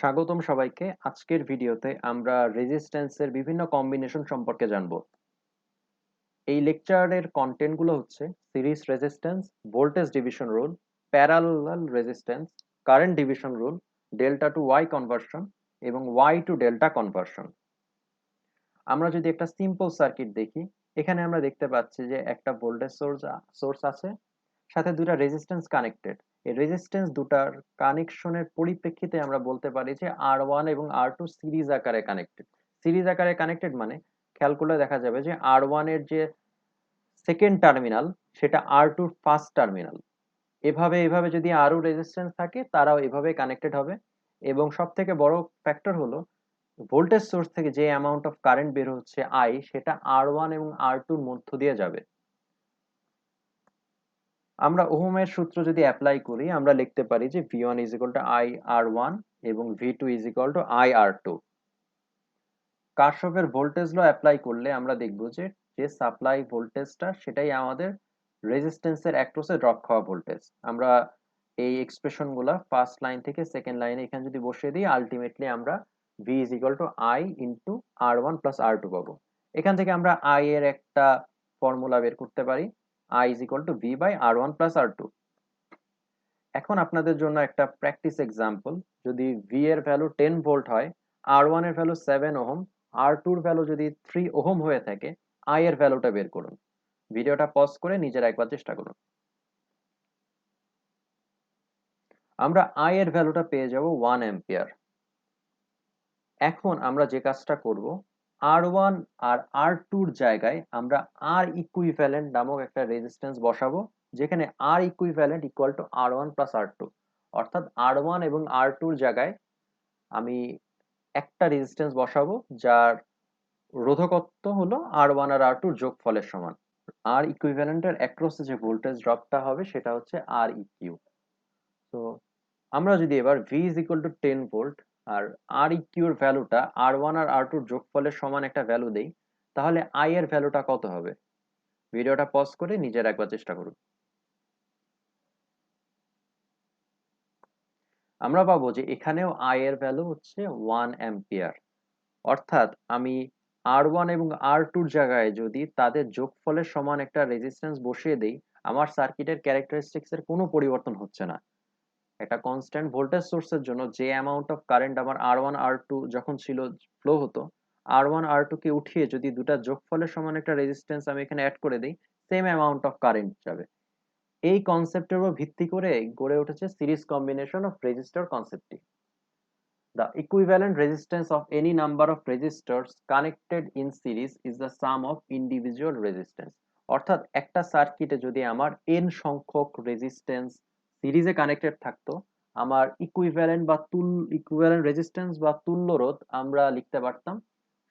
স্বাগতম সবাইকে। আজকের ভিডিওতে আমরা রেজিস্ট্যান্সের বিভিন্ন কম্বিনেশন সম্পর্কে জানব। এই লেকচারের কন্টেন্ট গুলো হচ্ছে series resistance, voltage division rule, parallel resistance, current division rule, delta to Y conversion এবং ওয়াই টু ডেল্টা কনভার্সন। আমরা যদি একটা সিম্পল সার্কিট দেখি, এখানে আমরা দেখতে পাচ্ছি যে একটা ভোল্টেজ সোর্স আছে, সাথে দুটা রেজিস্ট্যান্স কানেক্টেড। এই রেজিস্ট্যান্স দুটার কানেকশনের পরিপ্রেক্ষিতে আমরা বলতে পারি যে R1 এবং R2 সিরিজ আকারে কানেক্টেড। সিরিজ আকারে কানেক্টেড মানে খেয়াল করলে দেখা যাবে যে R1 এর যে সেকেন্ড টার্মিনাল সেটা R2 র ফার্স্ট টার্মিনাল। এভাবে এভাবে যদি আরো রেজিস্ট্যান্স থাকে তারাও এভাবে কানেক্টেড হবে। এবং সবথেকে বড় ফ্যাক্টর হলো ভোল্টেজ সোর্স থেকে যে অ্যামাউন্ট অফ কারেন্ট বের হচ্ছে I, সেটা R1 এবং R2 র মধ্য দিয়ে যাবে। আমরা ওহমের সূত্র যদি অ্যাপ্লাই করি আমরা লিখতে পারি যে V1 is equal to IR1 এবং V2 is equal to IR2। কারশফের ভোল্টেজ ল অ্যাপ্লাই করলে আমরা দেখব যে যে সাপ্লাই ভোল্টেজটা সেটাই আমাদের রেজিস্ট্যান্সের অ্যাক্রসে ড্রপ খাওয়া ভোল্টেজ। আমরা এই এক্সপ্রেশন গুলা ফার্স্ট লাইন থেকে সেকেন্ড লাইনে এখানে যদি বসিয়ে দিই আলটিমেটলি আমরা V is equal to I into R1 plus R2 পাবো। এখান থেকে আমরা I এর একটা ফর্মুলা বের করতে পারি, I is equal to V by R1 plus R2। এখন আপনাদের জন্য একটা প্র্যাকটিস এক্সাম্পল। যদি V এর ভ্যালু 10 ভোল্ট হয়, R1 এর ভ্যালু 7 ওহম, R2 এর ভ্যালু যদি 3 ওহম হয়ে থাকে, I এর ভ্যালুটা বের করুন। ভিডিওটা পজ করে নিজের একবার চেষ্টা করুন। আমরা I এর ভ্যালুটা পেয়ে যাব 1 অ্যাম্পিয়ার। এখন আমরা যে কাজটা করব, R1 আর R2 এর জায়গায় আমরা R ইকুইভ্যালেন্ট নামক একটা রেজিস্ট্যান্স বসাবো, যেখানে R equivalent equal two R1 plus R2। অর্থাৎ R1 এবং R2 এর জায়গায় আমি একটা রেজিস্ট্যান্স বসাবো যার রোধকত্ব হলো R1 আর R2 এর যোগফলের সমান। R ইকুইভ্যালেন্টের অ্যাক্রসে যে ভোল্টেজ ড্রপটা হবে সেটা হচ্ছে Req। তো আমরা যদি এবার V is equal to 10 volt আর Req এর ভ্যালুটা R1 আর R2 এর যোগফলের সমান একটা ভ্যালু দেই, তাহলে I এর ভ্যালুটা কত হবে? ভিডিওটা পজ করে নিজের একবার চেষ্টা করুন। আমরা পাবো যে এখানেও I এর ভ্যালু হচ্ছে 1 অ্যাম্পিয়ার। অর্থাৎ আমি R1 এবং R2 এর জায়গায় যদি তাদের যোগফলের সমান একটা রেজিস্ট্যান্স বসিয়ে দেই, আমার সার্কিটের ক্যারেক্টারিস্টিক্স এর কোনো পরিবর্তন হচ্ছে না। একটা কনস্ট্যান্ট ভোল্টেজ সোর্সের জন্য যে অ্যামাউন্ট অফ কারেন্ট আমার R1 R2 যখন ছিল ফ্লো হতো, R1 R2 কে উঠিয়ে যদি দুটা যোগফলের সমান একটা রেজিস্ট্যান্স আমি এখানে অ্যাড করে দিই, সেম অ্যামাউন্ট অফ কারেন্ট যাবে। এই কনসেপ্টের উপর ভিত্তি করে গড়ে উঠেছে সিরিজ কম্বিনেশন অফ রেজিস্টর কনসেপ্টটি। The equivalent resistance of any number of resistors connected in series is the sum of individual resistance। অর্থাৎ একটা সার্কিটে যদি আমার n সংখ্যক রেজিস্ট্যান্স সিরিজে কানেক্টেড থাকতো, আমার ইকুইভ্যালেন্ট রেজিস্ট্যান্স বা তুল্য রোধ আমরা লিখতে পারতাম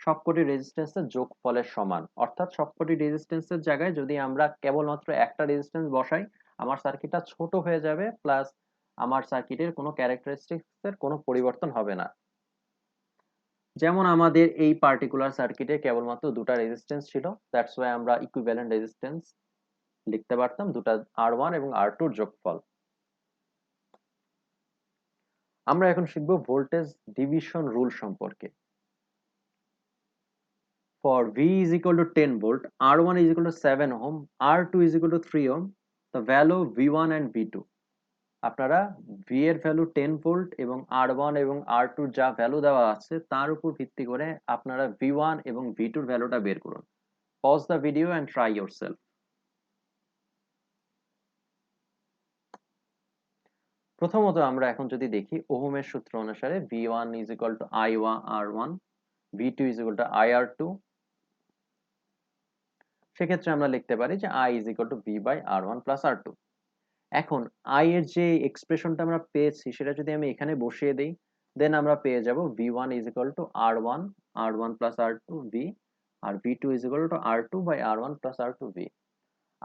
সবকটি রেজিস্ট্যান্সের যোগফলের সমান। অর্থাৎ সবকটি রেজিস্ট্যান্সের জায়গায় যদি আমরা কেবলমাত্র একটা রেজিস্ট্যান্স বসাই, আমার সার্কিটটা ছোট হয়ে যাবে, প্লাস আমার সার্কিটের কোনো ক্যারেক্টারিস্টিক্স এর কোনো পরিবর্তন হবে না। যেমন আমাদের এই পার্টিকুলার সার্কিটে কেবলমাত্র দুটা রেজিস্ট্যান্স ছিল, দ্যাটস ওয়াই আমরা ইকুইভ্যালেন্ট রেজিস্ট্যান্স লিখতে পারতাম দুটা R1 এবং R2 এর যোগফল। আমরা এখন শিখব ভোল্টেজ ডিভিশন রুল সম্পর্কে। For V is equal to 10 volt, R1 is equal to 7 ohm, R2 is equal to 3 ohm, the value V1 and V2। আপনারা V এর ভ্যালু 10 ভোল্ট এবং R1 এবং R2 যা ভ্যালু দেওয়া আছে তার উপর ভিত্তি করে আপনারা V1 এবং V2 এর ভ্যালুটা বের করুন। Pause the video and try yourself. প্রথমত আমরা এখন যদি দেখি ওহমের সূত্র অনুসারে V1 is equal to I1 R1, V2 is equal to IR2। সেক্ষেত্রে আমরা লিখতে পারি যে I is equal to V by R1 plus R2। এখন I এর যে এক্সপ্রেশনটা আমরা পেয়েছি সেটা যদি আমি এখানে বসিয়ে দেই, দেন আমরা পেয়ে যাব V1 is equal to R1 plus R2 V, R V2 is equal to R2 by R1 plus R2 V।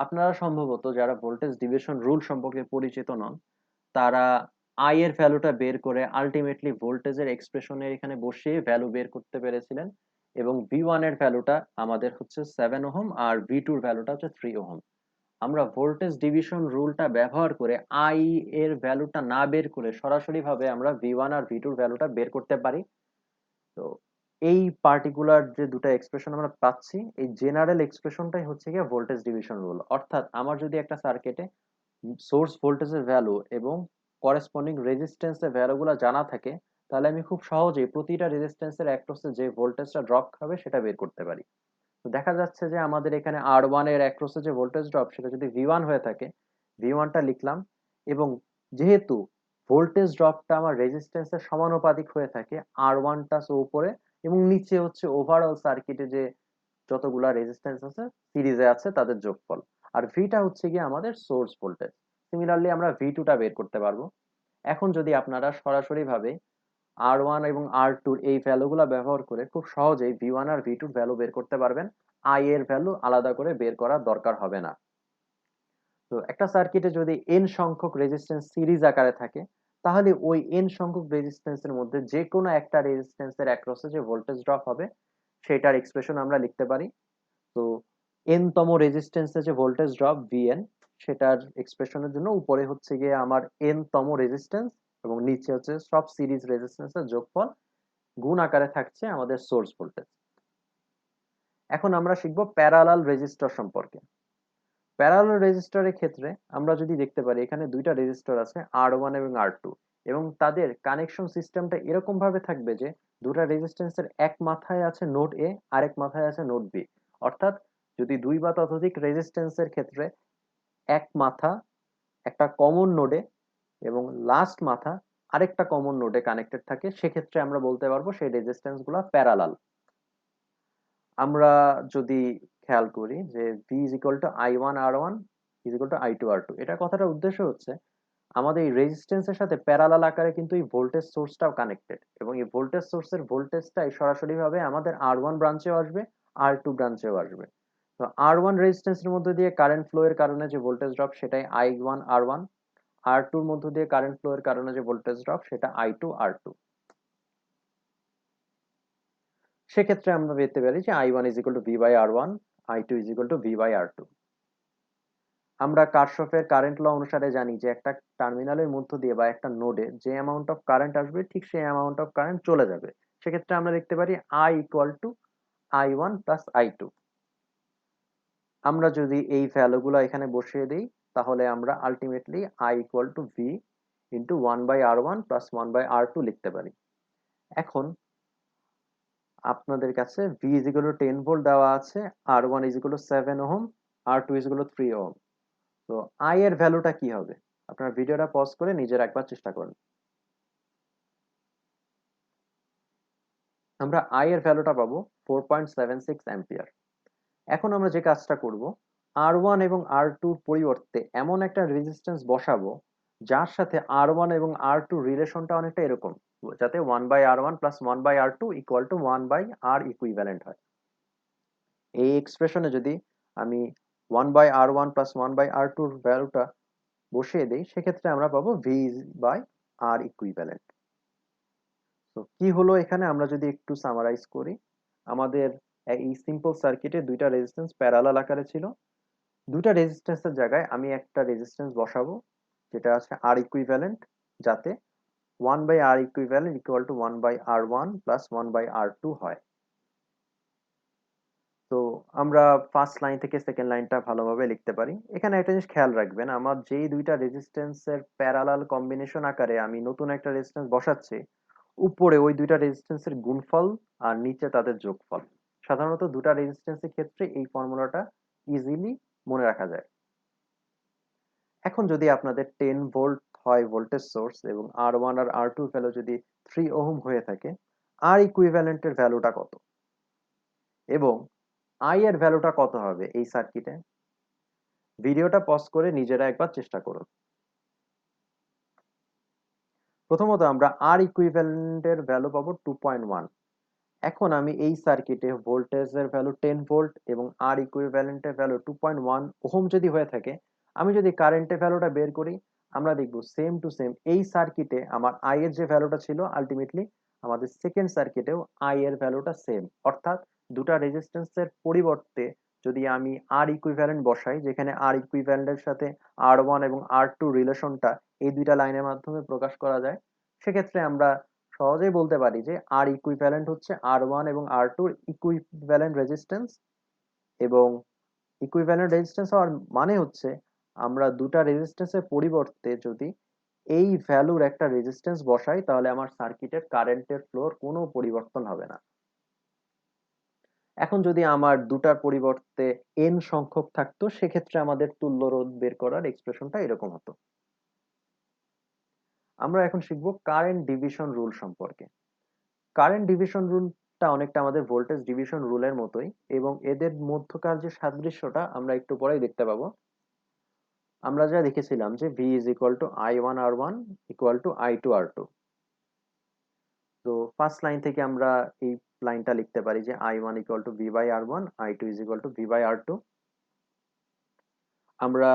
আপনারা সম্ভবত যারা ভোল্টেজ ডিভিশন রুল সম্পর্কে পরিচিত নন, তারা I এর ভ্যালুটা বের করে আলটিমেটলি ভোল্টেজের এক্সপ্রেশনের এখানে বসিয়ে ভ্যালু বের করতে পেরেছিলেন, এবং V1 এর ভ্যালুটা আমাদের হচ্ছে 7 ওহম আর V2 এর ভ্যালুটা হচ্ছে 3 ওহম। আমরা ভোল্টেজ ডিভিশন রুলটা ব্যবহার করে আই এর ভ্যালুটা না বের করে সরাসরি ভাবে আমরা ভি1 আর ভি2 এর ভ্যালুটা বের করতে পারি। তো এই পার্টিকুলার যে দুটো এক্সপ্রেশন আমরা পাচ্ছি, এই জেনারেল এক্সপ্রেশনটাই হচ্ছে গিয়ে ভোল্টেজ ডিভিশন রুল। অর্থাৎ আমার যদি একটা সার্কিটে সোর্স ভোল্টেজের ভ্যালু এবং করেসপন্ডিং রেজিস্ট্যান্সের ভ্যালুগুলো জানা থাকে, তাহলে আমি খুব সহজেই প্রতিটা রেজিস্ট্যান্সের অ্যাক্রসে যে ভোল্টেজটা ড্রপ খাবে সেটা বের করতে পারি। তো দেখা যাচ্ছে যে আমাদের এখানে আর1 এর অ্যাক্রসে যে ভোল্টেজ ড্রপ সেটা যদি ভি1 হয়ে থাকে, ভি1টা লিখলাম, এবং যেহেতু ভোল্টেজ ড্রপটা আমার রেজিস্ট্যান্সের সমানুপাতিক হয়ে থাকে, আর1টা উপরে এবং নিচে হচ্ছে ওভারঅল সার্কিটে যে যতগুলা রেজিস্ট্যান্স আছে সিরিজে আছে তাদের যোগফল, আর ভিটা হচ্ছে গিয়ে আমাদের সোর্স ভোল্টেজ। সিমিলারলি আমরা ভি2টা বের করতে পারবো। এখন যদি আপনারা সরাসরি ভাবে আর1 এবং আর2 এই ভ্যালুগুলো ব্যবহার করে খুব সহজেই ভি1 আর ভি2 ভ্যালু বের করতে পারবেন। আই এর ভ্যালু আলাদা করে বের করার দরকার হবে না। তো একটা সার্কিটে যদি এন সংখ্যক রেজিস্ট্যান্স সিরিজ আকারে থাকে, তাহলে ওই এন সংখ্যক রেজিস্ট্যান্সের মধ্যে যে কোনো একটা রেজিস্ট্যান্সের অ্যাক্রসে যে ভোল্টেজ ড্রপ হবে সেটার এক্সপ্রেশন আমরা লিখতে পারি। তো এন তম রেজিস্ট্যান্সে যে ভোল্টেজ ড্রপ ভিএন, সেটার এক্সপ্রেশনের জন্য উপরে হচ্ছে গিয়ে আমার এন তম রেজিস্ট্যান্স এবং নিচে হচ্ছে সব সিরিজ রেজিস্ট্যান্সের যোগফল, গুণ আকারে থাকছে আমাদের সোর্স ভোল্টেজ। এখন আমরা শিখব প্যারালাল রেজিস্টর সম্পর্কে। প্যারালাল রেজিস্টরের ক্ষেত্রে আমরা যদি দেখতে পারি এখানে দুইটা রেজিস্টর আছে আর1 এবং আর2, এবং তাদের কানেকশন সিস্টেমটা এরকম ভাবে থাকবে যে দুটা রেজিস্ট্যান্সের এক মাথায় আছে নোড এ, আরেক মাথায় আছে নোড বি। অর্থাৎ যদি দুই বা ততোধিক রেজিস্ট্যান্সের ক্ষেত্রে এক মাথা একটা কমন নোডে এবং লাস্ট মাথা আরেকটা কমন নোডে কানেক্টেড থাকে, সেক্ষেত্রে আমরা বলতে পারবো সেই রেজিস্ট্যান্স গুলা প্যারালাল। আমরা যদি খেয়াল করি যে V is equal to I one R one is equal to I two R two, এটা কথাটার উদ্দেশ্য হচ্ছে আমাদের এই রেজিস্ট্যান্সের সাথে প্যারালাল আকারে কিন্তু এই ভোল্টেজ সোর্সটাও কানেক্টেড, এবং এই ভোল্টেজ সোর্সের ভোল্টেজটাই সরাসরি ভাবে আমাদের আর1 ব্রাঞ্চেও আসবে, আর2 ব্রাঞ্চেও আসবে। তো আর1 রেজিস্ট্যান্সের মধ্যে দিয়ে কারেন্ট ফ্লো এর কারণে যে ভোল্টেজ ড্রপ সেটাই আই1 আর1, আর2 এর মধ্যে দিয়ে কারেন্ট ফ্লো এর কারণে যে ভোল্টেজ ড্রপ সেটা আই2 আর2। সেক্ষেত্রে আমরা পেতে পারি যে I one is equal to V by R one, I two is equal to V by R two. আমরা কারশফের কারেন্ট ল অনুসারে জানি যে একটা টার্মিনালের মধ্য দিয়ে বা একটা নোডে যে অ্যামাউন্ট অফ কারেন্ট আসবে ঠিক সেই অ্যামাউন্ট অফ কারেন্ট চলে যাবে। সেক্ষেত্রে আমরা লিখতে পারি I equal to I one plus I two. আমরা যদি এই ভ্যালুগুলো এখানে বসিয়ে দিই, তাহলে আমরা ultimately I equal to V into one by R one plus one by R two লিখতে পারি। এখন আপনাদের কাছে V is equal to 10 volt দেওয়া আছে, R one is equal to 7 ohm, R two is equal to 3 ohm. তো I এর ভ্যালুটা কি হবে? আপনার ভিডিওটা পজ করে নিজের একবার চেষ্টা করুন। আমরা আই এর ভ্যালুটা পাবো 4.76 অ্যাম্পিয়ার। এখন আমরা যে কাজটা করব, আর ওয়ান এবং আর টুর পরিবর্তে এমন একটা রেজিস্ট্যান্স বসাবো যার সাথে আর ওয়ান এবং আর টু রিলেশনটা অনেকটা এরকম, যাতে one by R one plus one by R two equal to one by R equivalent হয়। এই এক্সপ্রেশনে যদি আমি one by R one plus one by R টুর ভ্যালুটা বসিয়ে দিই, সেক্ষেত্রে আমরা পাবো ভি বাই আর ইকুইভ্যালেন্ট। তো কি হলো এখানে আমরা যদি একটু সামারাইজ করি, আমাদের এই সিম্পল সার্কিটে দুইটা রেজিস্ট্যান্স প্যারালাল আকারে ছিল। দুইটা রেজিস্ট্যান্সের জায়গায় আমি একটা রেজিস্ট্যান্স বসাবো যেটা আছে আর ইকুইভ্যালেন্ট, যাতে one by R equivalent equal to one by R one plus one by R two হয়। তো আমরা ফার্স্ট লাইন থেকে সেকেন্ড লাইনটা ভালোভাবে লিখতে পারি। এখানে একটা জিনিস খেয়াল রাখবেন, আমার যেই দুইটা রেজিস্ট্যান্সের প্যারালাল কম্বিনেশন আকারে আমি নতুন একটা রেজিস্ট্যান্স বসাচ্ছি, উপরে ওই দুইটা রেজিস্ট্যান্সের গুণফল আর নিচে তাদের যোগফল। সাধারণত দুটা রেজিস্ট্যান্সের ক্ষেত্রে এই ফর্মুলাটা ইজিলি মনে রাখা যায়। এখন যদি আপনাদের 10 ভোল্ট হয় ভোল্টেজ সোর্স এবং আর one R R to value যদি 3 ওহম হয়ে থাকে, আর ইকুইভ্যালেন্টের ভ্যালুটা কত এবং আই এর ভ্যালুটা কত হবে এই সার্কিটে? ভিডিওটা পজ করে নিজেরা একবার চেষ্টা করুন। প্রথমত আমরা আর ইকুইভ্যালেন্টের ভ্যালু পাবো 2.1। এখন আমি এই সার্কিটে ভোল্টেজের ভ্যালু 10 ভোল্ট এবং আর ইকুইভ্যালেন্টের ভ্যালু 2.1 ওহম যদি হয়ে থাকে, আমি যদি কারেন্টের ভ্যালুটা বের করি, আমরা দেখব সেম টু সেম এই সার্কিটে আমার আই এর যে ভ্যালুটা ছিল আলটিমেটলি আমাদের সেকেন্ড সার্কিটেও আই এর ভ্যালুটা সেম। অর্থাৎ দুটা রেজিস্ট্যান্সের পরিবর্তে যদি আমি আর ইকুইভ্যালেন্ট বসাই, যেখানে আর ইকুইভ্যালেন্টের সাথে R1 এবং R2 রিলেশনটা এই দুইটা লাইনের মাধ্যমে প্রকাশ করা যায়, সেক্ষেত্রে আমরা সহজেই বলতে পারি যে আর ইকুইভ্যালেন্ট হচ্ছে R1 এবং R2 এর ইকুইভ্যালেন্ট রেজিস্ট্যান্স। এবং ইকুইভ্যালেন্ট রেজিস্ট্যান্স হওয়ার মানে হচ্ছে আমরা দুটা রেজিস্ট্যান্সের পরিবর্তে যদি এই ভ্যালুর একটা রেজিস্ট্যান্স বসাই, তাহলে আমার সার্কিটের কারেন্টের ফ্লোর কোনো পরিবর্তন হবে না। এখন যদি আমার দুটার পরিবর্তে n সংখ্যক থাকতো, সেক্ষেত্রে আমাদের তুল্য রোধ বের করার এক্সপ্রেশনটা এরকম হতো। আমরা এখন শিখবো কারেন্ট ডিভিশন রুল সম্পর্কে। কারেন্ট ডিভিশন রুলটা অনেকটা আমাদের ভোল্টেজ ডিভিশন রুলের মতোই, এবং এদের মধ্যকার যে সাদৃশ্যটা আমরা একটু পরেই দেখতে পাবো। আমরা যা দেখেছিলাম যে V is equal to I1 R1 equal to I2 R2। তো ফার্স্ট লাইন থেকে আমরা এই লাইনটা লিখতে পারি যে I1 equal to V by R1, I2 is equal to V by R2। আমরা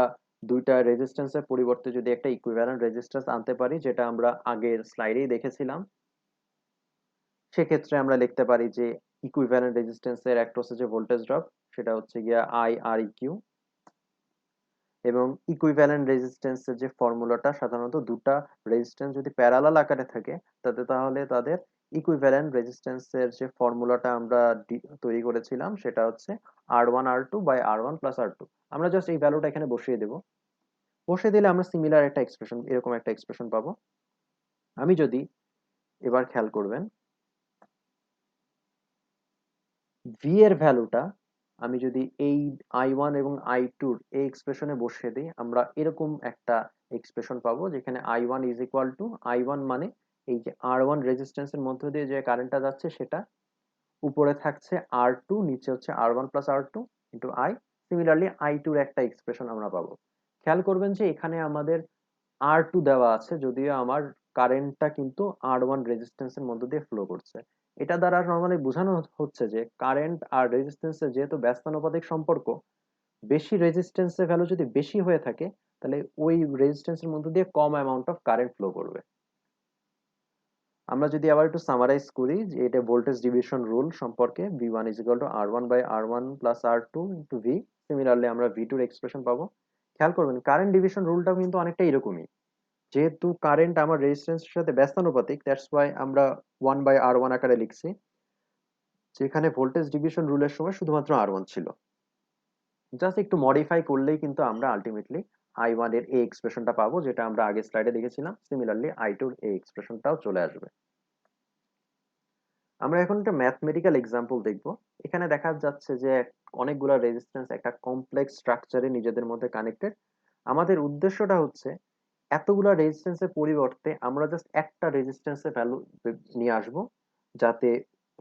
দুইটা রেজিস্ট্যান্সের পরিবর্তে যদি একটা ইকুইভ্যালেন্ট রেজিস্ট্যান্স আনতে পারি, যেটা আমরা আগের স্লাইডেই দেখেছিলাম, সেক্ষেত্রে আমরা লিখতে পারি যে ইকুইভ্যালেন্ট রেজিস্ট্যান্সের অ্যাক্রসে যে ভোল্টেজ ড্রপ, সেটা হচ্ছে গিয়া I Req। এবং ইকুইভ্যালেন্ট রেজিস্ট্যান্সের যে ফর্মুলাটা, সাধারণত দুটা রেজিস্ট্যান্স যদি প্যারালাল আকারে থাকে তাহলে তাদের ইকুইভ্যালেন্ট রেজিস্ট্যান্সের যে ফর্মুলাটা আমরা তৈরি করেছিলাম, সেটা হচ্ছে R1 R2 by R1 plus R2। আমরা জাস্ট এই ভ্যালুটা এখানে বসিয়ে দেব। বসিয়ে দিলে আমরা সিমিলার একটা এক্সপ্রেশন, এরকম একটা এক্সপ্রেশন পাবো। আমি যদি এবার খেয়াল করবেন, V এর ভ্যালুটা আমি যদি এই I1 এবং I2 র এই এক্সপ্রেশনে বসিয়ে দিই, আমরা এরকম একটা এক্সপ্রেশন পাবো, যেখানে I1 is equal to I1 মানে এই যে R1 রেজিস্ট্যান্সের মধ্য দিয়ে যে কারেন্টটা যাচ্ছে সেটা, উপরে থাকছে R2, নিচে হচ্ছে R1 plus R2 into I। Similarly I2 এর একটা এক্সপ্রেশন আমরা পাবো। খেয়াল করবেন যে এখানে আমাদের R2 দেওয়া আছে, যদিও আমার কারেন্টটা কিন্তু R1 রেজিস্ট্যান্সের মধ্য দিয়ে ফ্লো করছে। এটা দ্বারা নর্মালি বোঝানো হচ্ছে যে কারেন্ট আর রেজিস্ট্যান্সের যেহেতু ব্যস্তানুপাতিক সম্পর্ক, বেশি রেজিস্ট্যান্সের ভ্যালু যদি বেশি হয়ে থাকে, তাহলে ওই রেজিস্ট্যান্সের মধ্য দিয়ে কম অ্যামাউন্ট অফ কারেন্ট ফ্লো করবে। আমরা যদি আবার একটু সামারাইজ করি যে এটা ভোল্টেজ ডিভিশন রুল সম্পর্কে, V1 is equal to R1 by R1 plus R2 into V। Similarly আমরা V2 এর এক্সপ্রেশন পাবো। খেয়াল করবেন কারেন্ট ডিভিশন রুলটাও কিন্তু অনেকটা এরকমই। যেহেতু কারেন্ট আমার রেজিস্ট্যান্সের সাথে ব্যস্তানুপাতিক, দ্যাটস ওয়াই আমরা 1 বাই R1 আকারে লিখছি, যেখানে ভোল্টেজ ডিভিশন রুলের সময় শুধুমাত্র R1 ছিল। জাস্ট একটু মডিফাই করলেই কিন্তু আমরা আলটিমেটলি I1 এর এই এক্সপ্রেশনটা পাবো, যেটা আমরা আগের স্লাইডে দেখেছিলাম। সিমিলারলি I2 এর এই এক্সপ্রেশনটাও চলে আসবে। আমরা এখন একটা ম্যাথমেটিক্যাল এক্সাম্পল দেখব। এখানে দেখা যাচ্ছে যে অনেকগুলো রেজিস্ট্যান্স একটা কমপ্লেক্স স্ট্রাকচারে নিজেদের মধ্যে কানেক্টেড। আমাদের উদ্দেশ্যটা হচ্ছে এতগুলা রেজিস্ট্যান্সের পরিবর্তে আমরা জাস্ট একটা রেজিস্ট্যান্সের ভ্যালু নিয়ে আসব, যাতে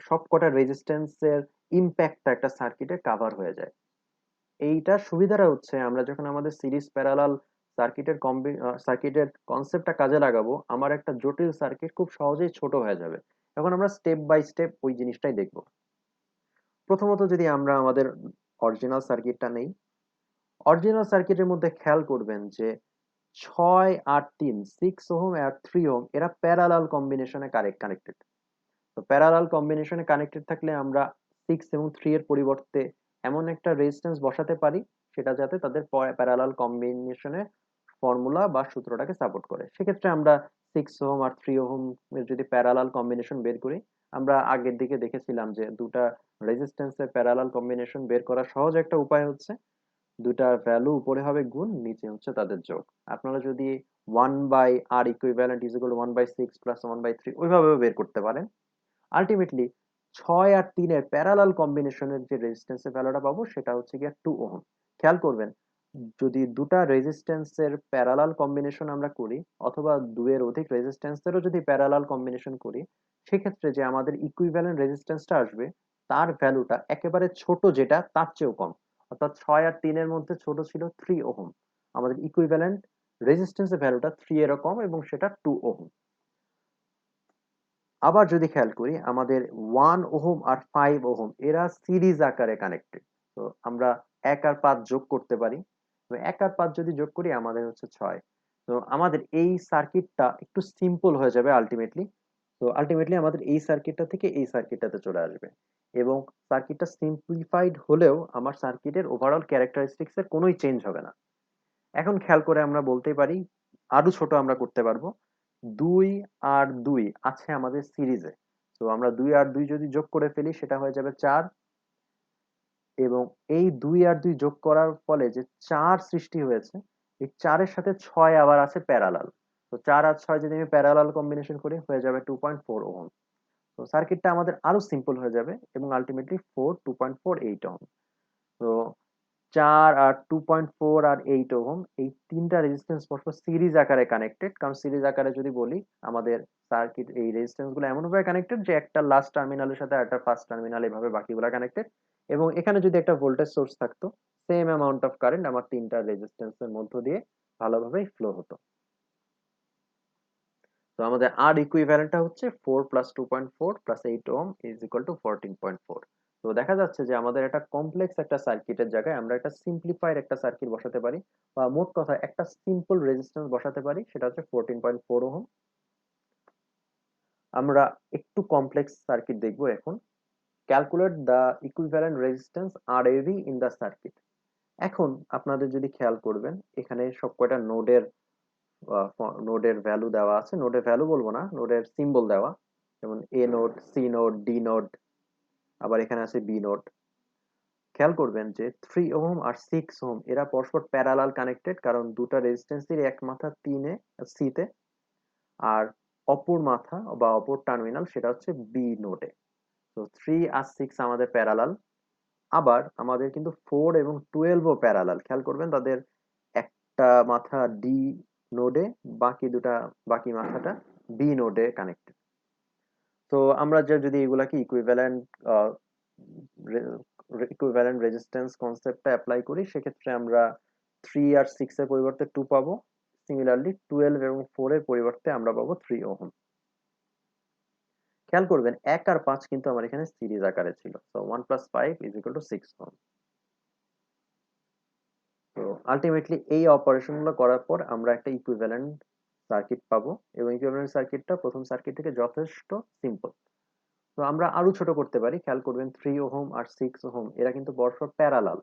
সবকটা রেজিস্ট্যান্সের ইম্প্যাক্টটা একটা সার্কিটে কাভার হয়ে যায়। এইটার সুবিধাটা হচ্ছে আমরা যখন আমাদের সিরিজ প্যারালাল সার্কিটের কনসেপ্টটা কাজে লাগাবো, আমার একটা জটিল সার্কিট খুব সহজেই ছোট হয়ে যাবে। এখন আমরা স্টেপ বাই স্টেপ ওই জিনিসটাই দেখব। প্রথমত যদি আমরা আমাদের অরিজিনাল সার্কিটটা নেই, অরিজিনাল সার্কিটের মধ্যে খেয়াল করবেন যে 6 আর 3, 6 ওহম আর 3 ওহম এরা প্যারালাল কম্বিনেশনে কানেক্টেড। তো প্যারালাল কম্বিনেশনে কানেক্টেড থাকলে আমরা 6 এবং 3 এর পরিবর্তে এমন একটা রেজিস্ট্যান্স বসাতে পারি, সেটা যাতে তাদের প্যারালাল কম্বিনেশনের ফর্মুলা বা সূত্রটাকে সাপোর্ট করে। সেক্ষেত্রে আমরা 6 ওহম আর 3 ওহম এর যদি প্যারালাল কম্বিনেশন বের করি, আমরা আগের দিকে দেখেছিলাম যে দুটা রেজিস্ট্যান্সের প্যারালাল কম্বিনেশন বের করার সহজ একটা উপায় হচ্ছে দুটার ভ্যালু উপরে হবে গুণ, নিচে হচ্ছে তাদের যোগ। আপনারা যদি 1 by R equivalent is equal 1 by 6 plus 1 by 3 ওইভাবেও বের করতে পারেন। আলটিমেটলি 6 আর 3 এর প্যারালাল কম্বিনেশনের যে রেজিস্ট্যান্সের ভ্যালুটা পাবো, সেটা হচ্ছে গিয়ে 2 ওহম। খেয়াল করবেন যদি দুটা রেজিস্ট্যান্সের প্যারালাল কম্বিনেশন আমরা করি, অথবা দুয়ের অধিক রেজিস্ট্যান্সেরও যদি প্যারালাল কম্বিনেশন করি, সেক্ষেত্রে যে আমাদের ইকুইভ্যালেন্ট রেজিস্ট্যান্সটা আসবে, তার ভ্যালুটা একেবারে ছোট যেটা তার চেয়েও কম। অর্থাৎ 6 আর 3 এর মধ্যে ছোট ছিল 3 ওহম, আমাদের ইকুইভ্যালেন্ট রেজিস্ট্যান্সের ভ্যালুটা 3 এরও কম, এবং সেটা 2 ওহম। আবার যদি খেয়াল করি আমাদের 1 ওহম আর 5 ওহম এরা সিরিজ আকারে কানেক্টেড। তো আমরা 1 আর 5 যোগ করতে পারি। তো 1 আর 5 যদি যোগ করি আমাদের হচ্ছে 6। তো আমাদের এই সার্কিটটা একটু সিম্পল হয়ে যাবে আলটিমেটলি। তো আলটিমেটলি আমাদের এই সার্কিটটা থেকে এই সার্কিটটাতে চলে আসবে, এবং সার্কিটটা সিম্পলিফাইড হলেও আমার সার্কিটের ওভারঅল ক্যারেক্টারিস্টিক্স এর কোনোই চেঞ্জ হবে না। এখন খেয়াল করে আমরা বলতে পারি, আরো ছোট আমরা করতে পারবো। 2 আর 2 আছে আমাদের সিরিজে, তো আমরা 2 আর 2 যদি যোগ করে ফেলি সেটা হয়ে যাবে 4, এবং এই 2 আর 2 যোগ করার ফলে যে 4 সৃষ্টি হয়েছে, এই 4-এর সাথে 6 আবার আছে প্যারালাল। তো 4 আর 6 যদি আমি প্যারালাল কম্বিনেশন করি হয়ে যাবে 2.4 ওহম। তো সার্কিটটা আমাদের আরো সিম্পল হয়ে যাবে, এবং আলটিমেটলি 2.48 ওহম। তো 4 আর 2.4 আর 8 ওহম, এই তিনটা রেজিস্ট্যান্স পরস্পর সিরিজ আকারে কানেক্টেড। কারণ সিরিজ আকারে যদি বলি, আমাদের সার্কিট এই রেজিস্ট্যান্স গুলো এমন ভাবে কানেক্টেড যে একটা লাস্ট টার্মিনালের সাথে একটা ফার্স্ট টার্মিনাল এভাবে বাকিগুলো কানেক্টেড, এবং এখানে যদি একটা ভোল্টেজ সোর্স থাকতো, সেম অ্যামাউন্ট অফ কারেন্ট আমার তিনটা রেজিস্ট্যান্সের মধ্য দিয়ে ভালোভাবে ফ্লো হতো। তো আমাদের আর ইকুইভ্যালেন্টটা হচ্ছে 4 plus 2.4 plus 8 ohm is equal two 14.4। তো দেখা যাচ্ছে যে আমাদের একটা কমপ্লেক্স একটা সার্কিটের জায়গায় আমরা একটা সিম্পলিফাইড একটা সার্কিট বসাতে পারি, বা মোট কথা একটা সিম্পল রেজিস্ট্যান্স বসাতে পারি, সেটা হচ্ছে 14.4 ওহম। আমরা একটু কমপ্লেক্স সার্কিট দেখবো এখন। Calculate the equivalent resistance RAV in the circuit. এখন আপনাদের যদি খেয়াল করবেন, এখানে সব কয়টা নোডের ভ্যালু দেওয়া আছে, নোডের ভ্যালু বলবো না, নোডের সিম্বল দেওয়া, যেমন A node, C node, D node, আবার এখানে আছে বি নোড। খেয়াল করবেন যে 3 ওহম আর 6 ওহম এরা পরস্পর প্যারালাল কানেক্টেড, কারণ দুটা রেজিস্ট্যান্সের এক মাথা 3-এ, সি-তে, আর অপর মাথা বা অপর টার্মিনাল সেটা হচ্ছে বি নোডে। তো 3 আর 6 আমাদের প্যারালাল। আবার আমাদের কিন্তু 4 এবং 12 ও প্যারালাল। খেয়াল করবেন তাদের একটা মাথা ডি নোডে, বাকি মাথাটা বি নোডে কানেক্টেড। তো আমরা যে যদি এগুলাকে ইকুইভ্যালেন্ট রেজিস্ট্যান্স কনসেপ্টটা অ্যাপ্লাই করি, সেক্ষেত্রে আমরা 3 আর 6 এর পরিবর্তে 2 পাবো। সিমিলারলি 12 এবং 4 এর পরিবর্তে আমরা পাবো 3 ওহম। খেয়াল করবেন 1 আর 5 কিন্তু আমার এখানে সিরিজ আকারে ছিল, তো 1 plus 5 is equal two 6 ohm. তো আলটিমেটলি এই অপারেশন গুলো করার পর আমরা একটা ইকুইভ্যালেন্ট সার্কিট পাবো, এবং ইকুইভ্যালেন্ট সার্কিটটা প্রথম সার্কিট থেকে যথেষ্ট সিম্পল। তো আমরা আরো ছোট করতে পারি। খেয়াল করবেন 3 ওহম আর 6 ওহম এরা কিন্তু পরস্পর প্যারালাল।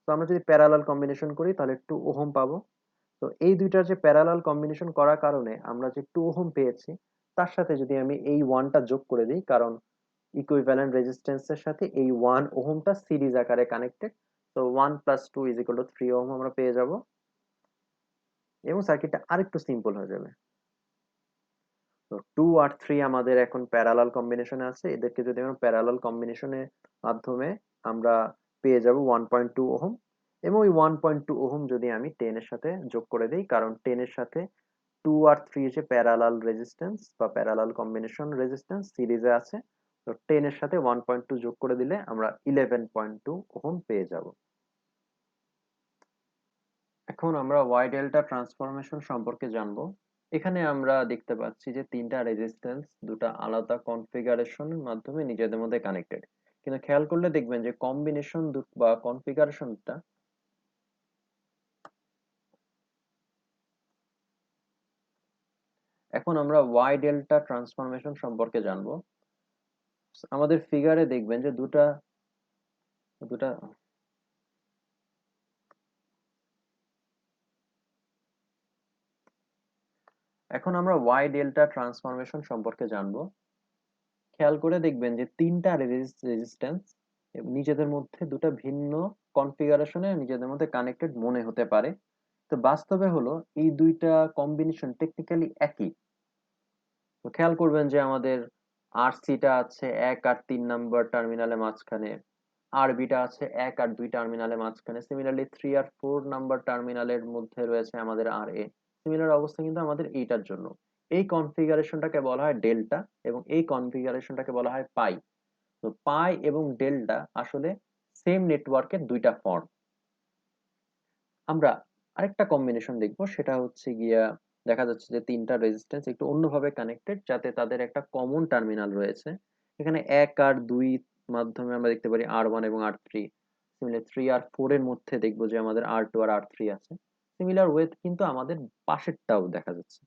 তো আমরা যদি প্যারালাল কম্বিনেশন করি তাহলে 2 ওহম পাবো। তো এই দুইটার যে প্যারালাল কম্বিনেশন করার কারণে আমরা যে 2 ওহম পেয়েছি, তার সাথে যদি আমি এই 1টা যোগ করে দিই, কারণ ইকুইভ্যালেন্ট রেজিস্ট্যান্সের সাথে এই 1 ওহমটা সিরিজ আকারে কানেক্টেড, তো 1 plus 2 is equal to 3 ohm আমরা পেয়ে যাব, এবং সার্কিটটা আরেকটু সিম্পল হয়ে যাবে। তো 2 আর 3 আমাদের এখন প্যারালাল কম্বিনেশনে আছে, এদেরকে যদি আমরা প্যারালাল কম্বিনেশনের মাধ্যমে আমরা পেয়ে যাব 1.2 ওহম, এবং ওই 1.2 ওহম যদি আমি 10 এর সাথে যোগ করে দিই, কারণ 10 এর সাথে 2 আর 3 যে প্যারালাল রেজিস্ট্যান্স বা প্যারালাল কম্বিনেশন রেজিস্ট্যান্স সিরিজে আছে, তো 10 এর সাথে 1.2 যোগ করে দিলে আমরা 11.2 ওহম পেয়ে যাব। এখন আমরা ওয়াই ডেল্টা ট্রান্সফরমেশন সম্পর্কে জানবো। এখানে আমরা দেখতে পাচ্ছি যে তিনটা রেজিস্ট্যান্স দুটা আলাদা কনফিগারেশনের মাধ্যমে নিজেদের মধ্যে কানেক্টেড, কিন্তু খেয়াল করলে দেখবেন যে কম্বিনেশন বা কনফিগারেশনটা, এখন আমরা ওয়াই ডেল্টা ট্রান্সফরমেশন সম্পর্কে জানবো। আমাদের ফিগারে দেখবেন যে দুটা দুটা এখন আমরা ওয়াই ডেল্টা ট্রান্সফরমেশন সম্পর্কে জানবো। খেয়াল করে দেখবেন যে তিনটা রেজিস্ট্যান্স নিজেদের মধ্যে দুটা ভিন্ন কনফিগারেশনে নিজেদের মধ্যে কানেক্টেড মনে হতে পারে, তো বাস্তবে হলো এই দুইটা কম্বিনেশন টেকনিক্যালি একই। তো খেয়াল করবেন যে আমাদের RC-টা আছে 1 আর 3 নাম্বার টার্মিনালের মাঝখানে, RB-টা আছে 1 আর 2 টার্মিনালের মাঝখানে, সিমিলারলি 3 আর 4 নাম্বার টার্মিনালের মধ্যে রয়েছে আমাদের RA। সিমিলার অবস্থা কিন্তু আমাদের এইটার জন্য। এই কনফিগারেশনটাকে বলা হয় ডেল্টা, এবং এই কনফিগারেশনটাকে বলা হয় পাই। তো পাই এবং ডেল্টা আসলে সেম নেটওয়ার্কের দুইটা ফর্ম। আমরা আরেকটা কম্বিনেশন দেখবো, সেটা হচ্ছে গিয়া দেখা যাচ্ছে যে তিনটা রেজিস্ট্যান্স একটু অন্যভাবে কানেক্টেড, যাতে তাদের একটা কমন টার্মিনাল রয়েছে। এখানে 1 আর 2 মাধ্যমে আমরা দেখতে পারি R1 এবং R3। সিমিলার 3 আর 4 এর মধ্যে দেখবো যে আমাদের R2 আর R3 আছে। সিমিলার ওয়েথ কিন্তু আমাদের পাশেরটাও দেখা যাচ্ছে।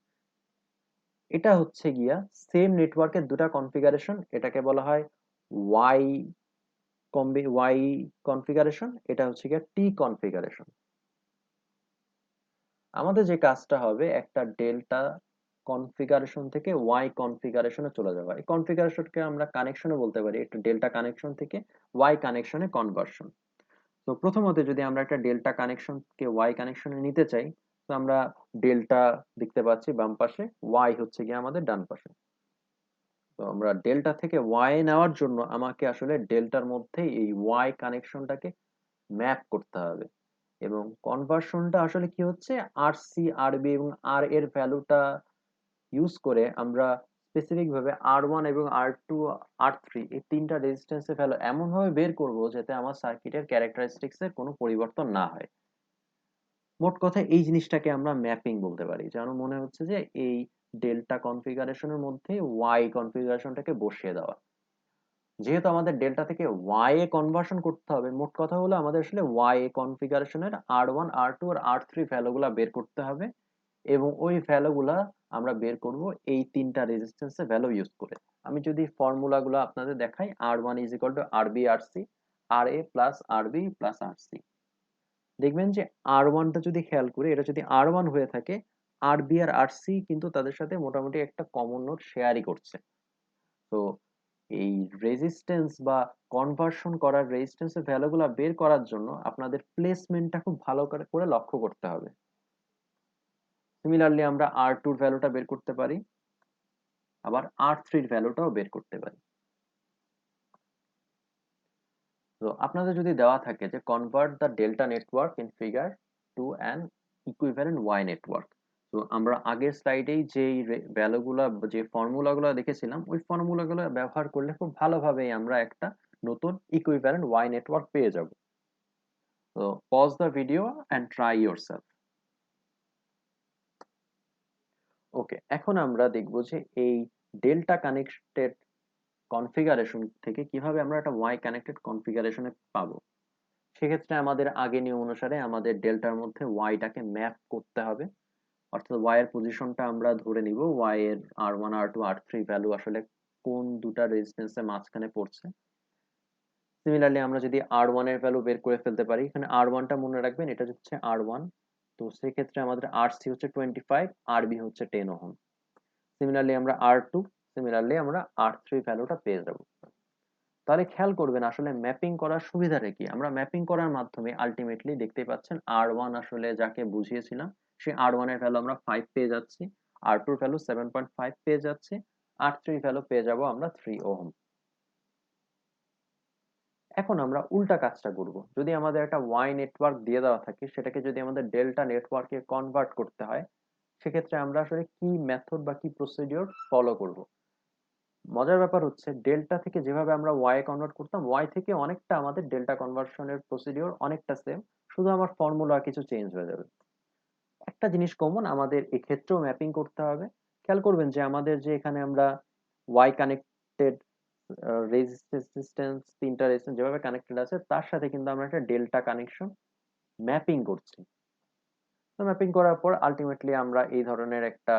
এটা হচ্ছে গিয়া সেম নেটওয়ার্কের দুটা কনফিগারেশন, এটাকে বলা হয় ওয়াই ওয়াই কনফিগারেশন, এটা হচ্ছে গিয়া টি কনফিগারেশন। আমাদের যে কাজটা হবে একটা ডেল্টা কনফিগারেশন থেকে ওয়াই কনফিগারেশনে চলে যাওয়া। এই কনফিগারেশনকে আমরা কানেকশনে বলতে পারি, একটা ডেল্টা কানেকশন থেকে ওয়াই কানেকশনে কনভার্সন। তো প্রথমত যদি আমরা একটা ডেল্টা কানেকশনকে ওয়াই কানেকশনে নিতে চাই, তো আমরা ডেল্টা দেখতে পাচ্ছি বাম পাশে, ওয়াই হচ্ছে গিয়ে আমাদের ডান পাশে। তো আমরা ডেল্টা থেকে ওয়াই নেওয়ার জন্য আমাকে আসলে ডেল্টার মধ্যে এই ওয়াই কানেকশনটাকে ম্যাপ করতে হবে। এবং কনভার্সনটা আসলে কি হচ্ছে, আর সি আর বি এবং আর এর ভ্যালুটা ইউজ করে আমরা স্পেসিফিক ভাবে আর ওয়ান এবং আর টু আর থ্রি এই তিনটা রেজিস্ট্যান্সের ভ্যালু এমন ভাবে বের করব যাতে আমার সার্কিটের ক্যারেক্টারিস্টিক্স এর কোনো পরিবর্তন না হয়। মোট কথা এই জিনিসটাকে আমরা ম্যাপিং বলতে পারি, যেন মনে হচ্ছে যে এই ডেল্টা কনফিগারেশনের মধ্যে ওয়াই কনফিগারেশনটাকে বসিয়ে দেওয়া। যেহেতু আমাদের ডেল্টা থেকে ওয়াই এ কনভার্সন করতে হবে, মোট কথা হলো আমাদের আসলে Y A কনফিগারেশনের R one R two R R three ভ্যালুগুলা বের করতে হবে, এবং ওই ভ্যালুগুলা আমরা বের করব এই তিনটা রেজিস্ট্যান্সের ভ্যালু ইউজ করে। আমি যদি ফর্মুলাগুলো আপনাদের দেখাই, R one is equal to R B R C, R A plus R B plus R C. দেখবেন যে আর ওয়ানটা যদি খেয়াল করি, এটা যদি আর ওয়ান হয়ে থাকে, আর বি আর আর সি কিন্তু তাদের সাথে মোটামুটি একটা কমন নোড শেয়ারই করছে। তো এই রেজিস্ট্যান্স বা কনভার্সন করার রেজিস্ট্যান্সের ভ্যালুগুলো বের করার জন্য আপনাদের প্লেসমেন্টটা খুব ভালো করে করে লক্ষ্য করতে হবে। সিমিলারলি আমরা আর টুর ভ্যালুটা বের করতে পারি, আবার আর থ্রির ভ্যালুটাও বের করতে পারি। তো আপনাদের যদি দেওয়া থাকে যে convert the delta network in figure to an equivalent Y network, তো আমরা আগের স্লাইডেই যেই ভ্যালুগুলা যে ফর্মুলাগুলো দেখেছিলাম ওই ফর্মুলাগুলো ব্যবহার করলে খুব ভালোভাবেই আমরা একটা নতুন ইকুইভ্যালেন্ট ওয়াই নেটওয়ার্ক পেয়ে যাব। তো pause the video and try yourself. Okay, এখন আমরা দেখব যে এই ডেল্টা কানেক্টেড কনফিগারেশন থেকে কিভাবে আমরা একটা ওয়াই কানেক্টেড কনফিগারেশনে পাবো। সেক্ষেত্রে আমাদের আগে নিয়ম অনুসারে আমাদের ডেল্টার মধ্যে ওয়াইটাকে ম্যাপ করতে হবে, অর্থাৎ ওয়াই এর পজিশনটা আমরা ধরে নিব, ওয়াই এর আর ওয়ান আর টু আর থ্রি ভ্যালু আসলে কোন দুটা রেজিস্ট্যান্সের মাঝখানে পড়ছে। সিমিলারলি আমরা যদি আর ওয়ান এর ভ্যালু বের করে ফেলতে পারি, এখানে আর ওয়ানটা মনে রাখবেন এটা হচ্ছে আর ওয়ান, তো সেক্ষেত্রে আমাদের আর সি হচ্ছে 25, আর বি হচ্ছে 10 ওহম। সিমিলারলি আমরা আর টু, সিমিলারলি আমরা আর থ্রি ভ্যালুটা পেয়ে যাব। তাহলে খেয়াল করবেন আসলে ম্যাপিং করার সুবিধাটা কি। আমরা ম্যাপিং করার মাধ্যমে আলটিমেটলি দেখতেই পাচ্ছেন আর ওয়ান আসলে যাকে বুঝিয়েছিলাম সেই আর ওয়ান এর ভ্যালু আমরা 5 পেয়ে যাচ্ছি, আর টুর ভ্যালু 7.5 পেয়ে যাচ্ছি, আর থ্রি ভ্যালু পেয়ে যাব আমরা 3 ওহম। এখন আমরা উল্টা কাজটা করব, যদি আমাদের একটা ওয়াই নেটওয়ার্ক দিয়ে দেওয়া থাকে সেটাকে যদি আমাদের ডেল্টা নেটওয়ার্কে কনভার্ট করতে হয়, সেক্ষেত্রে আমরা আসলে কি মেথড বা কি প্রসিডিওর ফলো করব। মজার ব্যাপার হচ্ছে ডেল্টা থেকে যেভাবে আমরা ওয়াই কনভার্ট করতাম, ওয়াই থেকে অনেকটা আমাদের ডেল্টা কনভার্সনের প্রসিডিওর অনেকটা সেম, শুধু আমার ফর্মুলা কিছু চেঞ্জ হয়ে যাবে। একটা জিনিস কমন, আমাদের এক্ষেত্রেও ম্যাপিং করতে হবে। খেয়াল করবেন যে আমাদের যে এখানে আমরা ওয়াই কানেক্টেড রেজিস্ট্যান্স, তিনটা রেজিস্ট্যান্স যেভাবে কানেক্টেড আছে তার সাথে কিন্তু আমরা একটা ডেল্টা কানেকশন ম্যাপিং করছি। তো ম্যাপিং করার পর আলটিমেটলি আমরা এই ধরনের একটা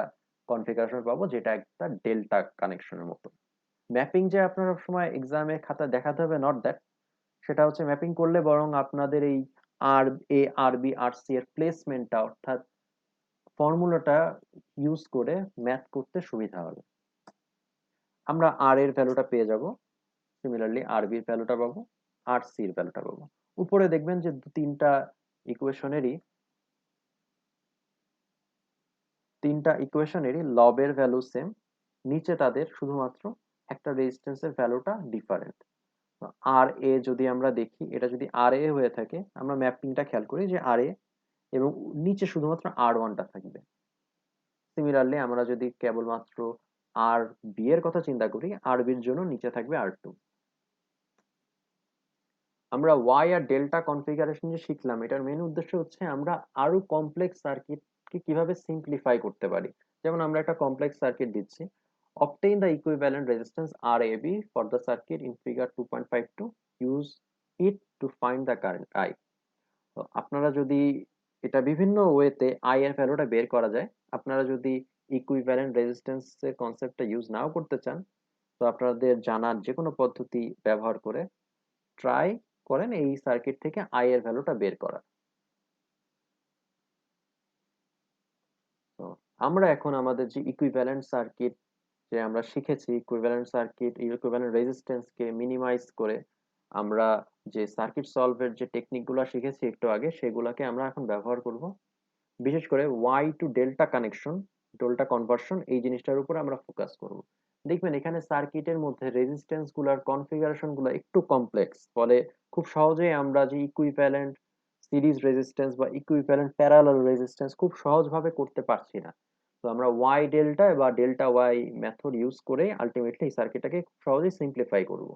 কনফিগারেশন পাবো যেটা একটা ডেল্টা কানেকশনের মতো। ম্যাপিং যে আপনার সবসময় এক্সামে খাতা দেখাতে হবে নট দ্যাট, সেটা হচ্ছে ম্যাপিং করলে বরং আপনাদের এই আর এ আর বি আর সি এর প্লেসমেন্টটা অর্থাৎ ফর্মুলাটা ইউজ করে ম্যাথ করতে সুবিধা হবে। আমরা আর এর ভ্যালুটা পেয়ে যাব, সিমিলারলি আর বি এর ভ্যালুটা পাবো, আর সি এর ভ্যালুটা পাবো। উপরে দেখবেন যে তিনটা ইকুয়েশনেরই লবের ভ্যালু সেম, নিচে তাদের শুধুমাত্র একটা রেজিস্ট্যান্সের ভ্যালুটা ডিফারেন্ট। আর এ যদি আমরা দেখি, এটা যদি আর এ হয়ে থাকে, আমরা ম্যাপিংটা খেয়াল করি যে আর এ এবং নিচে শুধুমাত্র আর ওয়ানটা থাকবে। সিমিলারলি আমরা যদি কেবলমাত্র আর বি এর কথা চিন্তা করি, আর বির জন্য নিচে থাকবে আর টু। আমরা ওয়াই আর ডেল্টা কনফিগারেশন যে শিখলাম, এটার মেন উদ্দেশ্য হচ্ছে আমরা আরো কমপ্লেক্স সার্কিটকে কিভাবে সিম্পলিফাই করতে পারি। যেমন আমরা একটা কমপ্লেক্স সার্কিট দিচ্ছি, obtain the equivalent resistance RAB for the circuit in figure 2.52, use it to find the current I। তো আপনারা যদি এটা বিভিন্ন ওয়েতে আই এর ভ্যালুটা বের করা যায়, আপনারা যদি ইকুইভ্যালেন্ট রেজিস্ট্যান্সের কনসেপ্টটা ইউজ নাও করতে চান, তো আপনাদের জানার যে কোনো পদ্ধতি ব্যবহার করে ট্রাই করেন এই সার্কিট থেকে আই এর ভ্যালুটা বের করা। তো আমরা এখন আমাদের যে ইকুইভ্যালেন্ট সার্কিট যে আমরা শিখেছি, ইকুইভ্যালেন্ট সার্কিট ইকুইভ্যালেন্ট রেজিস্ট্যান্সকে মিনিমাইজ করে আমরা যে সার্কিট সলভের যে টেকনিকগুলো শিখেছি একটু আগে, সেগুলোকে আমরা এখন ব্যবহার করব। বিশেষ করে Y to delta connection, delta conversion, এই জিনিসটার উপর আমরা ফোকাস করব। দেখবেন এখানে সার্কিটের মধ্যে রেজিস্ট্যান্স গুলার কনফিগারেশন গুলো একটু কমপ্লেক্স, ফলে খুব সহজেই আমরা যে ইকুইভ্যালেন্ট সিরিজ রেজিস্ট্যান্স বা ইকুইভ্যালেন্ট প্যারালাল রেজিস্ট্যান্স খুব সহজভাবে করতে পারছি না। তো আমরা ওয়াই ডেল্টা বা ডেল্টা ওয়াই মেথড ইউজ করে আলটিমেটলি এই সার্কিটটাকে খুব সহজেই সিম্পলিফাই করব।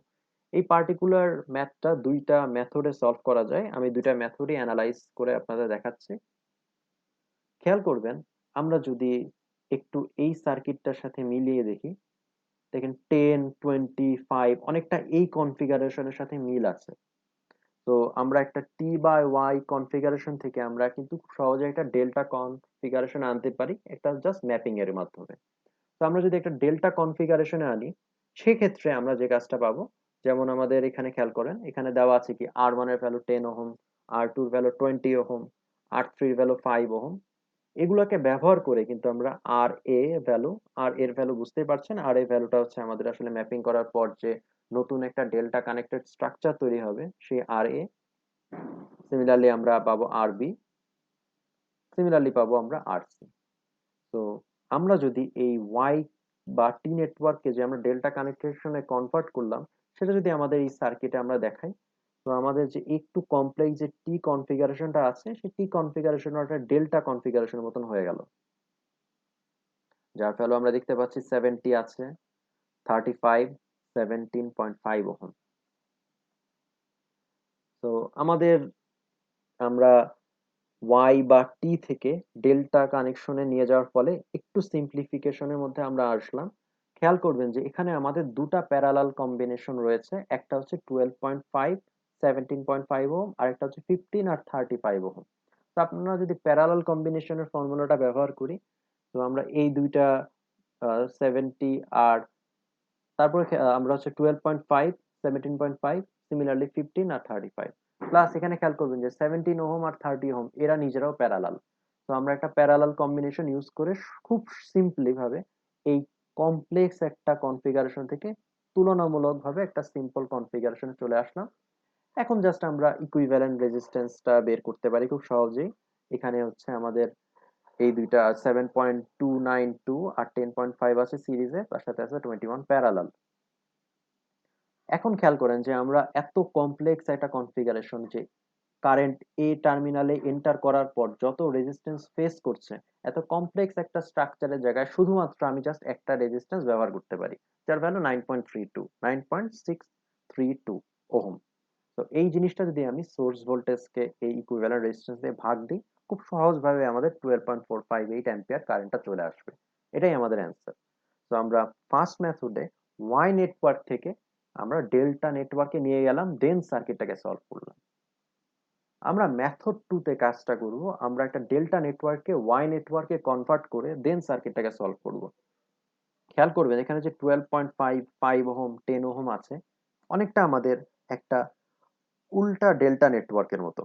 এই পার্টিকুলার ম্যাথটা দুইটা মেথডে সলভ করা যায়, আমি দুইটা মেথডই অ্যানালাইজ করে আপনাদের দেখাচ্ছি। খেয়াল করবেন, আমরা যদি একটু এই সার্কিটটার সাথে মিলিয়ে দেখি, দেখেন 10, 25 অনেকটা এই কনফিগারেশনের সাথে মিল আছে। তো আমরা একটা টি বাই ওয়াই কনফিগারেশন থেকে আমরা কিন্তু খুব সহজে একটা ডেল্টা কনফিগারেশন আনতে পারি, একটা জাস্ট ম্যাপিং এর মাধ্যমে। তো আমরা যদি একটা ডেল্টা কনফিগারেশনে আনি, সেক্ষেত্রে আমরা যে কাজটা পাবো, যেমন আমাদের এখানে খেয়াল করেন, এখানে দেওয়া আছে কি আর ওয়ান এর ভ্যালু 10 ওহম, আর টু এর ভ্যালু 20 ওহম, আর থ্রি এর ভ্যালু 5 ওহম। এগুলোকে ব্যবহার করে কিন্তু আমরা আর এ ভ্যালু, আর এর ভ্যালু বুঝতেই পারছেন, আর এর ভ্যালুটা হচ্ছে আমাদের আসলে ম্যাপিং করার পর যে নতুন একটা ডেল্টা কানেক্টেড স্ট্রাকচার তৈরি হবে সেই আর এ। সিমিলারলি আমরা পাবো আর বি, সিমিলারলি পাবো আমরা আর সি। তো আমরা যদি এই ওয়াই বা টি নেটওয়ার্ককে যে আমরা ডেল্টা কানেকশনে কনভার্ট করলাম, সেটা যদি আমাদের এই সার্কিটে আমরা দেখাই, তো আমাদের যে একটু কমপ্লেক্স যে টি কনফিগারেশনটা আছে, সেই টি কনফিগারেশন একটা ডেল্টা কনফিগারেশনের মতন হয়ে গেল, যার ফলে আমরা দেখতে পাচ্ছি 70 আছে, 35, 17.5 ওহম। তো আমাদের আমরা ওয়াই বা টি থেকে ডেল্টা কানেকশনে নিয়ে যাওয়ার ফলে একটু সিম্পলিফিকেশনের মধ্যে আমরা আসলাম। খেয়াল করবেন যে এখানে আমাদের দুটা প্যারালাল কম্বিনেশন রয়েছে, একটা হচ্ছে 12.5, 17.5 ওহম, আর একটা হচ্ছে 15 আর 35 ওহম। তো আপনারা যদি প্যারালাল কম্বিনেশনের ফর্মুলাটা ব্যবহার করি, তো আমরা এই দুইটা 70 আর তারপরে আমরা হচ্ছে 12.5, 17.5, সিমিলারলি 15 আর 35, প্লাস এখানে খেয়াল করবেন যে 17 ওহম আর 30 ওহম এরা নিজেরাও প্যারালাল। তো আমরা একটা প্যারালাল কম্বিনেশন ইউজ করে খুব সিম্পলি ভাবে এই কমপ্লেক্স একটা কনফিগারেশন থেকে তুলনামূলকভাবে একটা সিম্পল কনফিগারেশনে চলে আসলাম। এখন জাস্ট আমরা ইকুইভ্যালেন্ট রেজিস্ট্যান্সটা বের করতে পারি খুব সহজেই। এখানে হচ্ছে আমাদের এই দুইটা 7.292 আর 10.5 আছে সিরিজে, তার সাথে আছে 21 প্যারালাল। এখন খেয়াল করেন যে আমরা এত কমপ্লেক্স একটা কনফিগারেশন, যে কারেন্ট এ টার্মিনালে এন্টার করার পর যত রেজিস্ট্যান্স ফেস করছে, এত কমপ্লেক্স একটা স্ট্রাকচারের জায়গায় শুধুমাত্র আমি জাস্ট একটা রেজিস্ট্যান্স ব্যবহার করতে পারি, যার ভ্যালু 9.632 ওহম। তো এই জিনিসটা যদি আমি সোর্স ভোল্টেজকে এই ইকুইভ্যালেন্ট রেজিস্ট্যান্স দিয়ে ভাগ দিই, খুব সহজভাবে আমাদের 12.458 অ্যাম্পিয়ার কারেন্টটা চলে আসবে। এটাই আমাদের অ্যান্সার। তো আমরা ফার্স্ট মেথডে ওয়াই নেটওয়ার্ক থেকে আমরা ডেল্টা নেটওয়ার্কে নিয়ে গেলাম, দেন সার্কিটটাকে সলভ করলাম। আমরা মেথড টু তে কাজটা করব, আমরা একটা ডেল্টা নেটওয়ার্ককে ওয়াই নেটওয়ার্কে কনভার্ট করে দেন সার্কিটটাকে সলভ করব। খেয়াল করবেন এখানে যে 12.5, 5 ওহম, 10 ওহম আছে, অনেকটা আমাদের একটা উল্টা ডেল্টা নেটওয়ার্কের মতো।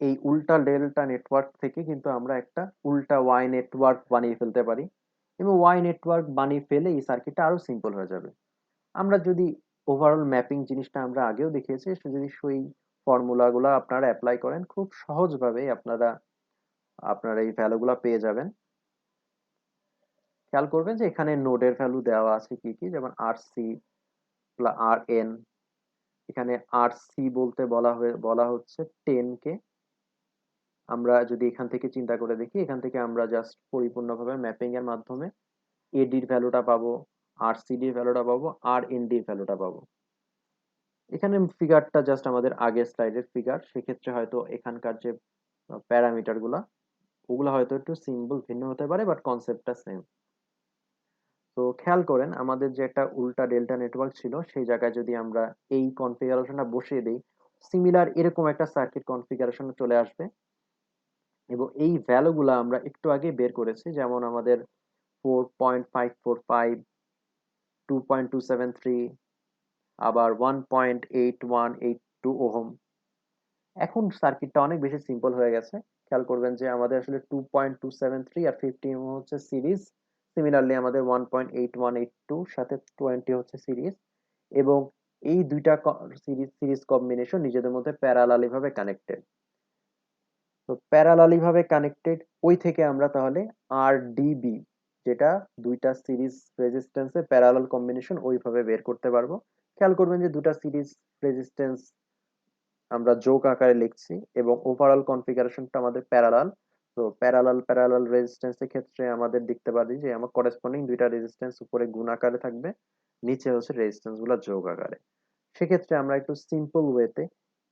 এই উল্টা ডেল্টা নেটওয়ার্ক থেকে কিন্তু আমরা একটা উল্টা ওয়াই নেটওয়ার্ক বানিয়ে ফেলতে পারি, এবং ওয়াই নেটওয়ার্ক বানিয়ে ফেলে এই সার্কিটটা আরো সিম্পল হয়ে যাবে। আমরা যদি ওভারঅল ম্যাপিং জিনিসটা আমরা আগেও দেখিয়েছি, যদি সেই ফর্মুলাগুলো আপনারা অ্যাপ্লাই করেন, খুব সহজভাবে আপনারা আপনারা এই ভ্যালুগুলো পেয়ে যাবেন। খেয়াল করবেন যে এখানে নোডের ভ্যালু দেওয়া আছে কি কি, যেমন আর সি আর এন। এখানে আর সি বলতে বলা হচ্ছে 10 কে। আমরা যদি এখান থেকে চিন্তা করে দেখি, এখান থেকে আমরা জাস্ট পরিপূর্ণভাবে ম্যাপিং এর মাধ্যমে এডির ভ্যালুটা পাবো, আর সিডির ভ্যালুটা পাবো, আর এনডির ভ্যালুটা পাবো। এখানে ফিগারটা জাস্ট আমাদের আগের স্লাইডের ফিগার, সেক্ষেত্রে হয়তো এখানকার যে প্যারামিটার গুলা, ওগুলা হয়তো একটু সিম্বল ভিন্ন হতে পারে, বাট কনসেপ্টটা সেম। তো খেয়াল করেন আমাদের যে একটা উল্টা ডেল্টা নেটওয়ার্ক ছিল, সেই জায়গায় যদি আমরা এই কনফিগারেশনটা বসিয়ে দিই, সিমিলার এরকম একটা সার্কিট কনফিগারেশন চলে আসবে। এবং এই ভ্যালুগুলা আমরা একটু আগে বের করেছি, যেমন আমাদের 4.545, 2.273, আবার 1.8182 ওহম। এখন সার্কিটটা অনেক বেশি সিম্পল হয়ে গেছে। খেয়াল করবেন যে আমাদের আসলে 2.273 আর 50 ওহম হচ্ছে সিরিজ, সিমিলারলি আমাদের 1.8182 সাথে 20 হচ্ছে সিরিজ, এবং এই দুইটা সিরিজ সিরিজ কম্বিনেশন নিজেদের মধ্যে প্যারালালি ভাবে কানেক্টেড। তো প্যারালালি ভাবে কানেক্টেড, ওই থেকে আমরা তাহলে আর ডিবি, যেটা দুইটা সিরিজ রেজিস্ট্যান্সের প্যারালাল কম্বিনেশন, ওইভাবে বের করতে পারবো। খেয়াল করবেন যে দুটা সিরিজ রেজিস্ট্যান্স আমরা যোগ আকারে লিখছি এবং ওভারঅল কনফিগারেশনটা আমাদের প্যারালাল। তো প্যারালাল প্যারালাল রেজিস্ট্যান্সের ক্ষেত্রে আমাদের দেখতে পারি যে আমার করেসপন্ডিং দুইটা রেজিস্ট্যান্স উপরে গুণ আকারে থাকবে, নিচে হচ্ছে রেজিস্ট্যান্স গুলো যোগ আকারে। সেক্ষেত্রে আমরা একটু সিম্পল ওয়েতে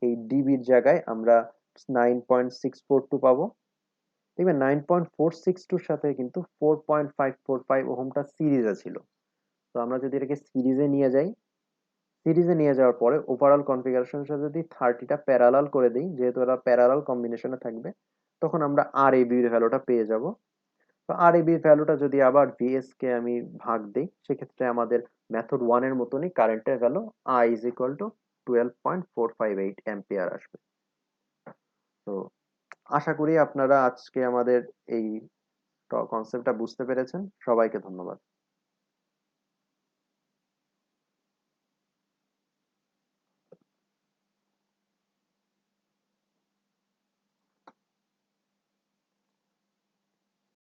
এই ডিবির জায়গায় আমরা 9.642 পাবো। দেখবেন 9.462 সাথে কিন্তু 4.545 ওহমটা সিরিজে ছিল। তো আমরা যদি এটাকে সিরিজে নিয়ে যাই, সিরিজে নিয়ে যাওয়ার পরে ওভারঅল কনফিগারেশনের সাথে যদি 30টা প্যারালাল করে দিই, যেহেতু এরা প্যারালাল কম্বিনেশনে থাকবে, তখন আমরা আর এ বির ভ্যালুটা পেয়ে যাব। তো আর এ বির ভ্যালুটা যদি আবার ভিএস কে আমি ভাগ দিই, সেক্ষেত্রে আমাদের মেথড ওয়ান এর মতনই কারেন্টের value I is equal two 12.458 ampere আসবে। তো আশা করি আপনারা আজকে আমাদের এই কনসেপ্টটা বুঝতে পেরেছেন। সবাইকে ধন্যবাদ।